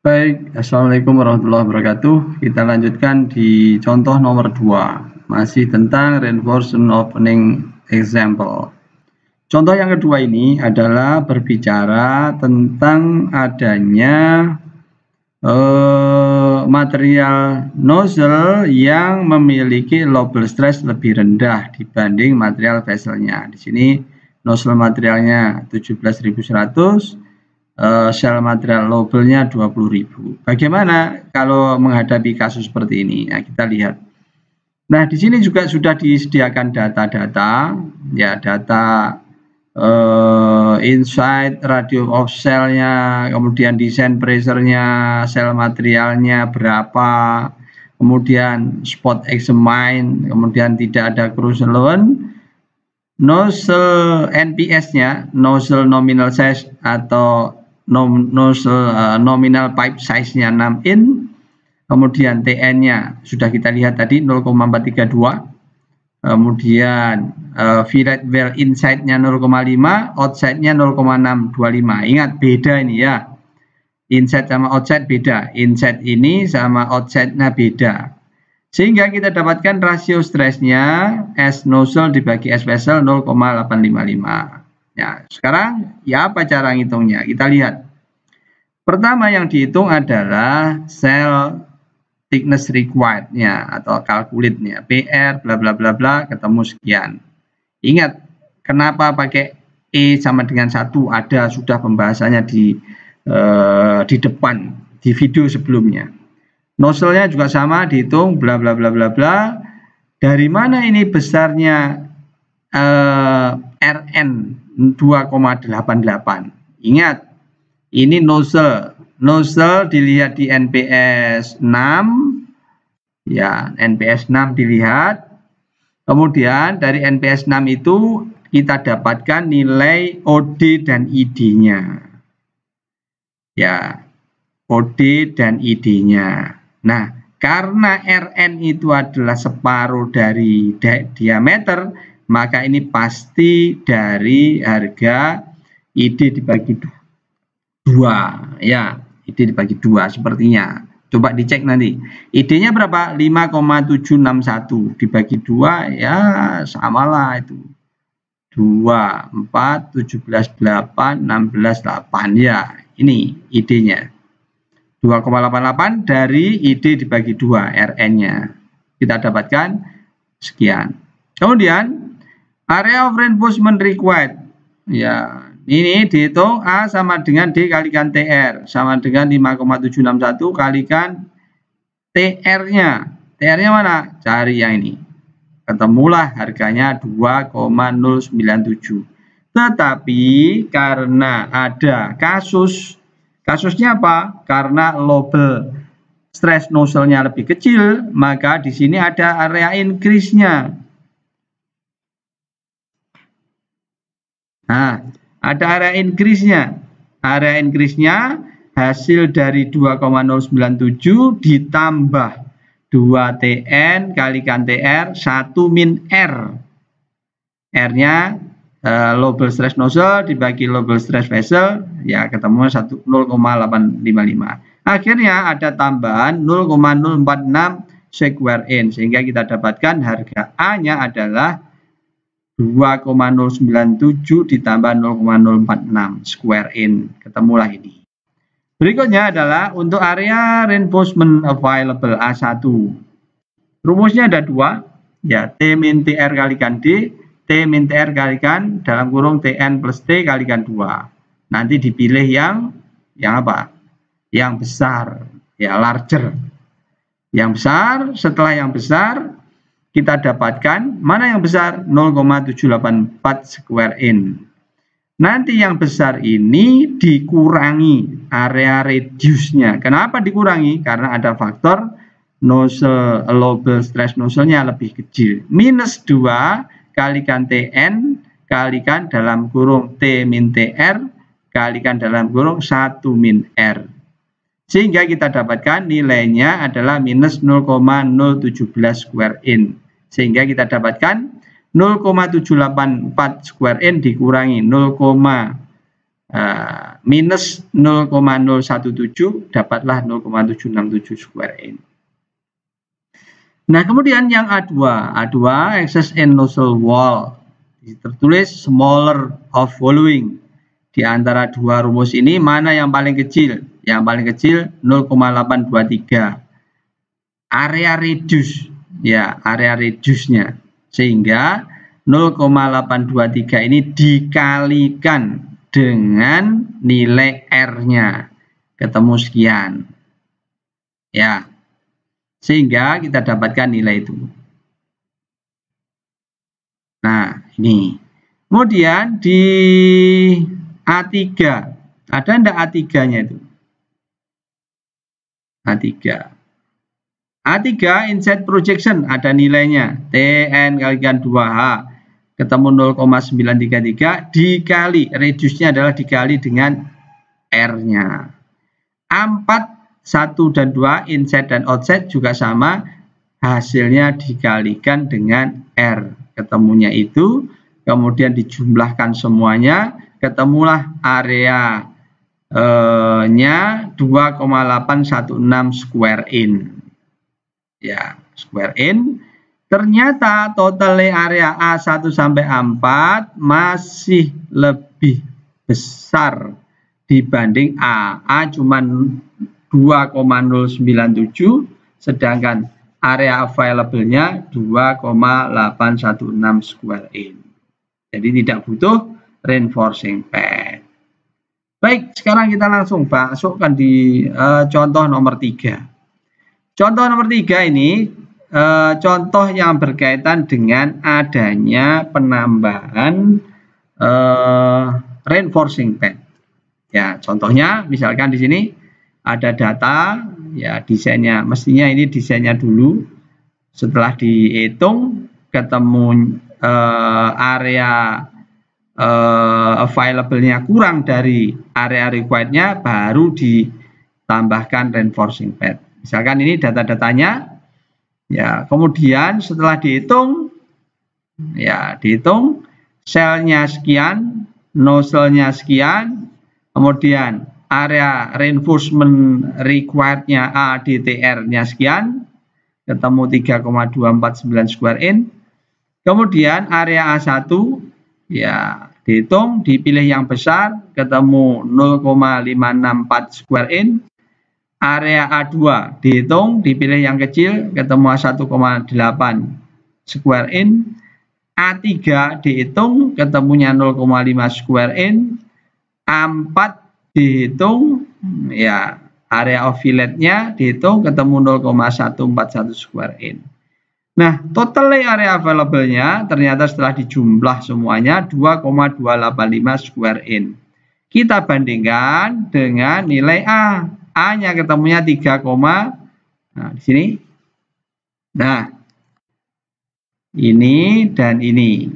Baik, Assalamualaikum warahmatullahi wabarakatuh. Kita lanjutkan di contoh nomor 2, masih tentang reinforcement opening example. Contoh yang kedua ini adalah berbicara tentang adanya material nozzle yang memiliki lobel stress lebih rendah dibanding material vesselnya. Di sini nozzle materialnya 17.100, sel material lobelnya 20.000. Bagaimana kalau menghadapi kasus seperti ini? Nah, kita lihat. Nah, di sini juga sudah disediakan data-data, ya, data insight, radio of cell-nya, kemudian desain pressure-nya, sel materialnya berapa, kemudian spot examine, kemudian tidak ada corrosion loan, nozzle NPS-nya, nozzle nominal size atau nozzle nominal pipe size-nya 6 in, kemudian TN-nya sudah kita lihat tadi 0,432, kemudian fillet well inside-nya 0,5, outside-nya 0,625. Ingat, beda ini ya, inside sama outside beda, inside ini sama outside-nya beda, sehingga kita dapatkan rasio stresnya S nozzle dibagi S vessel 0,855. Ya, sekarang ya apa cara ngitungnya? Kita lihat. Pertama yang dihitung adalah cell thickness required-nya atau kalkulitnya, PR bla bla bla bla, ketemu sekian. Ingat, kenapa pakai E sama dengan 1? Ada sudah pembahasannya di depan di video sebelumnya. Nozzle-nya juga sama, dihitung bla bla bla bla bla. Dari mana ini besarnya Rn 2,88? Ingat, ini nozzle. Nozzle dilihat di NPS 6. Ya, NPS 6 dilihat. Kemudian dari NPS 6 itu kita dapatkan nilai OD dan ID-nya. Ya, OD dan ID-nya. Nah, karena Rn itu adalah separuh dari diameter, maka ini pasti dari harga ID dibagi 2. Ya, ID dibagi 2 sepertinya. Coba dicek nanti. ID-nya berapa? 5,761 dibagi 2 ya samalah itu. 2, 4, 17, 8, 16, 8. Ya, ini ID-nya. 2,88 dari ID dibagi 2 Rn-nya. Kita dapatkan sekian. Kemudian area of reinforcement required. Ya, ini dihitung A sama dengan D kalikan TR sama dengan 5,761 kalikan TR-nya. TR-nya mana? Cari yang ini. Ketemulah harganya 2,097. Tetapi karena ada kasusnya apa? Karena lobel stress nozzle-nya lebih kecil, maka di sini ada area increase-nya. Nah, ada area increase-nya. Area increase-nya hasil dari 2,097 ditambah 2TN kalikan TR 1 min R. R-nya lobel stress nozzle dibagi lobel stress vessel, ya ketemu 0,855. Akhirnya ada tambahan 0,046 square in, sehingga kita dapatkan harga A-nya adalah 2,097 ditambah 0,046 square in. Ketemulah ini. Berikutnya adalah untuk area reinforcement available A1. Rumusnya ada 2, ya, T min TR kalikan D, T min TR kalikan dalam kurung TN plus T kalikan 2. Nanti dipilih yang apa? Yang besar, ya, larger. Yang besar, setelah yang besar kita dapatkan mana yang besar? 0,784 square in. Nanti yang besar ini dikurangi area reduce-nya. Kenapa dikurangi? Karena ada faktor nozzle lobel stress nozzle-nya lebih kecil. Minus 2 kalikan TN kalikan dalam kurung T min TR kalikan dalam kurung 1 min R. Sehingga kita dapatkan nilainya adalah minus 0,017 square in. Sehingga kita dapatkan 0,784 square in dikurangi 0,017 minus 0,017 dapatlah 0,767 square in. Nah, kemudian yang A2 access and nozzle wall. Tertulis smaller of following. Di antara dua rumus ini mana yang paling kecil? Yang paling kecil 0,823. Area reduce, ya, area reduce-nya. Sehingga 0,823 ini dikalikan dengan nilai R-nya. Ketemu sekian. Ya. Sehingga kita dapatkan nilai itu. Nah, ini. Kemudian di A3. Ada enggak A3-nya itu? A3. A3 inside projection ada nilainya. TN kalikan 2H ketemu 0,933 dikali. Reduce-nya adalah dikali dengan R-nya. A4 1 dan 2 inside dan outside juga sama. Hasilnya dikalikan dengan R. Ketemunya itu. Kemudian dijumlahkan semuanya. Ketemulah area nya 2,816 square in. Ya, square in. Ternyata total area A1 sampai A4 masih lebih besar dibanding A. A cuma 2,097 sedangkan area available-nya 2,816 square in. Jadi tidak butuh reinforcing pad. Baik, sekarang kita langsung masukkan di contoh nomor 3. Contoh nomor 3 ini contoh yang berkaitan dengan adanya penambahan reinforcing pad. Ya, contohnya misalkan di sini ada data, ya desainnya, mestinya ini desainnya dulu. Setelah dihitung ketemu area available-nya kurang dari area required-nya, baru ditambahkan reinforcing pad. Misalkan ini data-datanya, ya kemudian setelah dihitung, ya dihitung selnya sekian, nozzle-nya sekian, kemudian area reinforcement required-nya ADTR-nya sekian, ketemu 3,249 square in. Kemudian area A1, ya dihitung, dipilih yang besar, ketemu 0,564 square in. Area A2 dihitung, dipilih yang kecil, ketemu 1,8 square in. A3 dihitung, ketemunya 0,5 square in. A4 dihitung, ya area of fillet-nya dihitung, ketemu 0,141 square in. Nah, total area available-nya ternyata setelah dijumlah semuanya 2,285 square in. Kita bandingkan dengan nilai A. A-nya ketemunya 3, nah di sini. Nah, ini dan ini.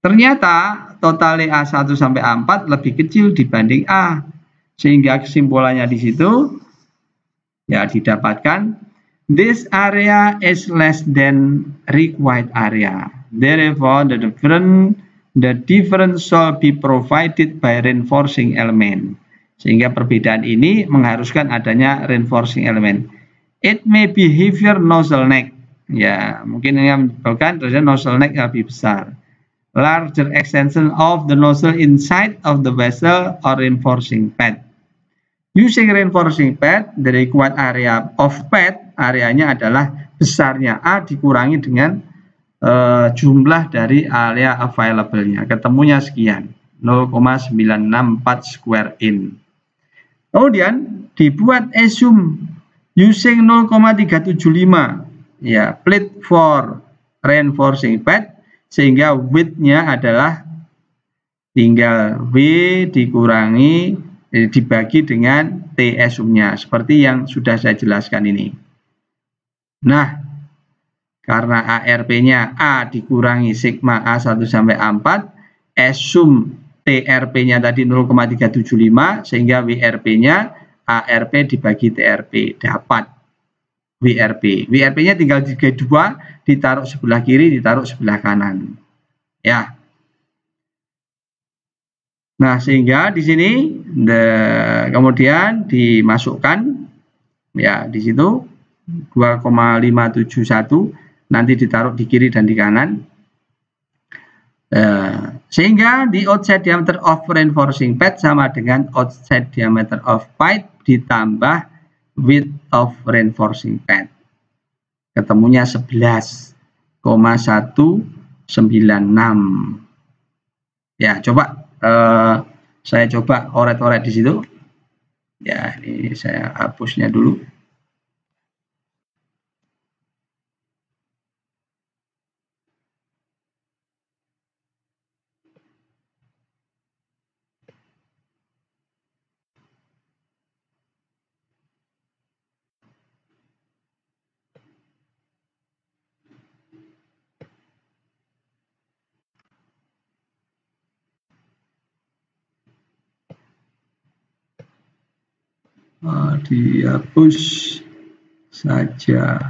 Ternyata total A1 sampai A4 lebih kecil dibanding A. Sehingga kesimpulannya di situ ya didapatkan this area is less than required area. Therefore, the difference shall be provided by reinforcing element. Sehingga perbedaan ini mengharuskan adanya reinforcing element. It may be heavier nozzle neck. Ya, mungkin ini menyebabkan nozzle neck lebih besar. Larger extension of the nozzle inside of the vessel or reinforcing pad. Using reinforcing pad, the required area of pad, areanya adalah besarnya A dikurangi dengan jumlah dari area available-nya. Ketemunya sekian, 0,964 square in. Kemudian dibuat assume using 0,375 ya plate for reinforcing pad, sehingga width-nya adalah tinggal W dikurangi dibagi dengan T assume-nya seperti yang sudah saya jelaskan ini. Nah, karena ARP-nya A dikurangi sigma A1 sampai A4, assume TRP-nya tadi 0,375 sehingga WRP-nya ARP dibagi TRP dapat WRP. WRP-nya tinggal dibagi 2, ditaruh sebelah kiri, ditaruh sebelah kanan. Ya. Nah, sehingga di sini kemudian dimasukkan ya di situ 2,571 nanti ditaruh di kiri dan di kanan. Sehingga the outside diameter of reinforcing pad sama dengan outside diameter of pipe ditambah width of reinforcing pad. Ketemunya 11,196. Ya, coba saya coba oret-oret di situ. Ya, ini saya hapusnya dulu. Dihapus saja.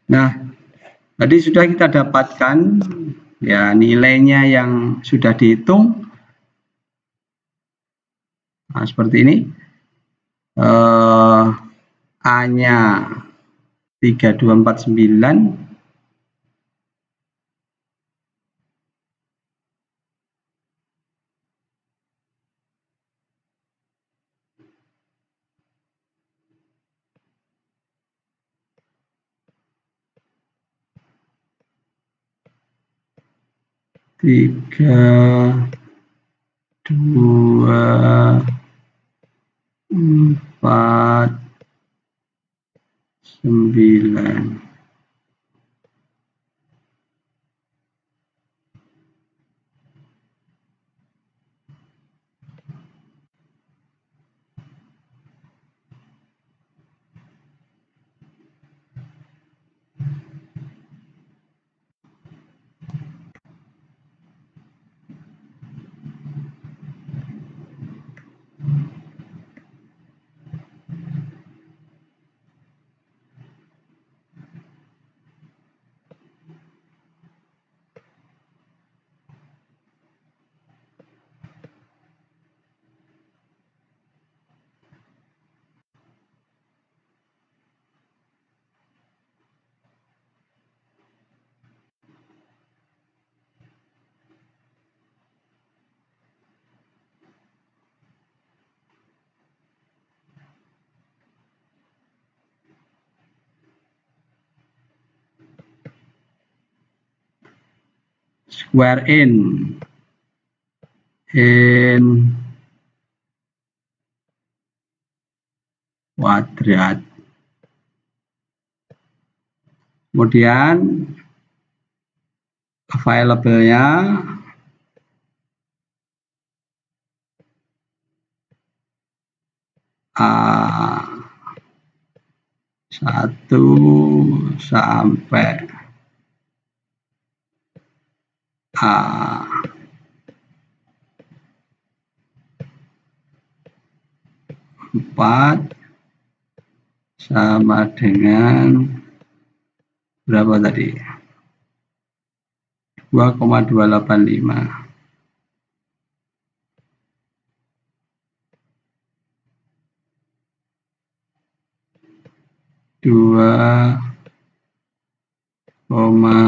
Nah, tadi sudah kita dapatkan ya nilainya yang sudah dihitung. Nah, seperti ini. A-nya 3249. Tiga, dua, empat, 9. Square in kuadrat. Kemudian available-nya A1 sampai A4 sama dengan berapa tadi? 2,285. Dua koma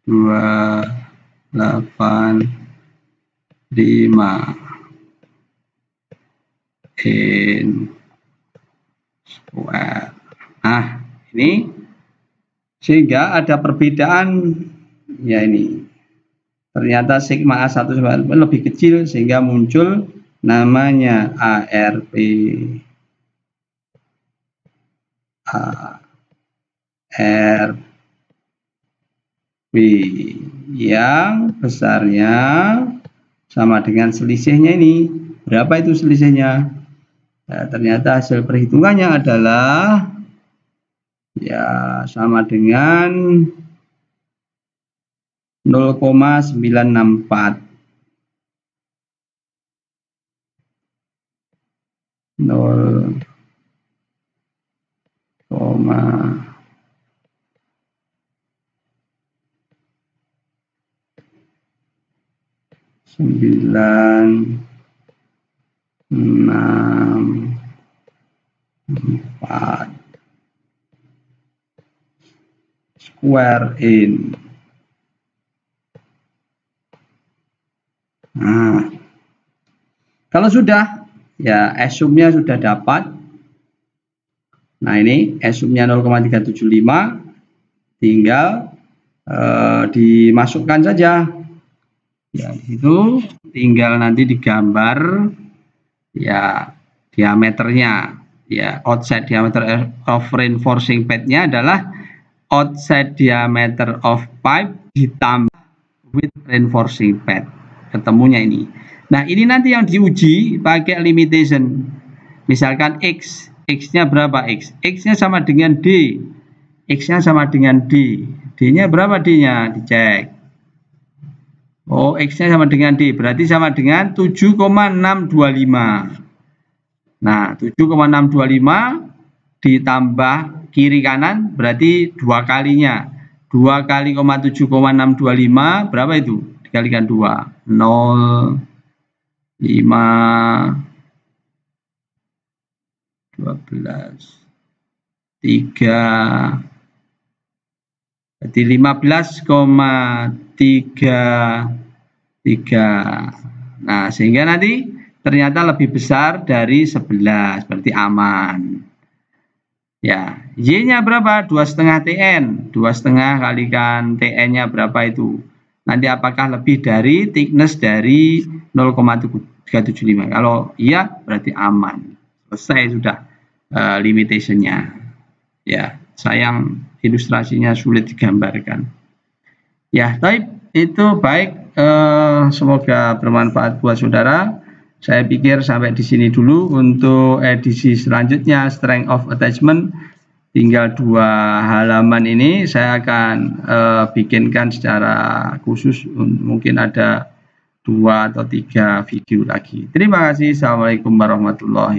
285 in square. Nah, ini Sehingga ada perbedaan, ya ini. Ternyata sigma A1 lebih kecil sehingga muncul namanya ARP. ARP yang besarnya sama dengan selisihnya ini. Berapa itu selisihnya? Nah, ternyata hasil perhitungannya adalah ya sama dengan 0,964. 0,964 square in. Nah, kalau sudah, ya asumnya sudah dapat. Nah, ini asumnya 0,375, tinggal dimasukkan saja. Ya, itu tinggal nanti digambar ya diameternya. Ya, outside diameter of reinforcing pad-nya adalah outside diameter of pipe ditambah with reinforcing pad. Ketemunya ini. Nah, ini nanti yang diuji pakai limitation. Misalkan X, X-nya berapa X? X-nya sama dengan D. X-nya sama dengan D. D-nya berapa D-nya? Dicek. Oh, X-nya sama dengan D. Berarti sama dengan 7,625. Nah, 7,625 ditambah kiri kanan berarti 2 kalinya. 2 kali 7,625 berapa itu? Dikalikan 2. 0, 5, 12, 3, jadi 15,33. Nah, sehingga nanti ternyata lebih besar dari 11, berarti aman. Ya, Y-nya berapa? 2,5 TN. 2,5 kalikan TN-nya berapa itu? Nanti apakah lebih dari thickness dari 0,375? Kalau iya, berarti aman. Selesai sudah limitation-nya. Ya, sayang ilustrasinya sulit digambarkan. Ya, itu baik. Semoga bermanfaat buat saudara. Saya pikir sampai di sini dulu untuk edisi selanjutnya strength of attachment. Tinggal 2 halaman ini saya akan bikinkan secara khusus, mungkin ada 2 atau 3 video lagi. Terima kasih. Assalamualaikum warahmatullahi wabarakatuh.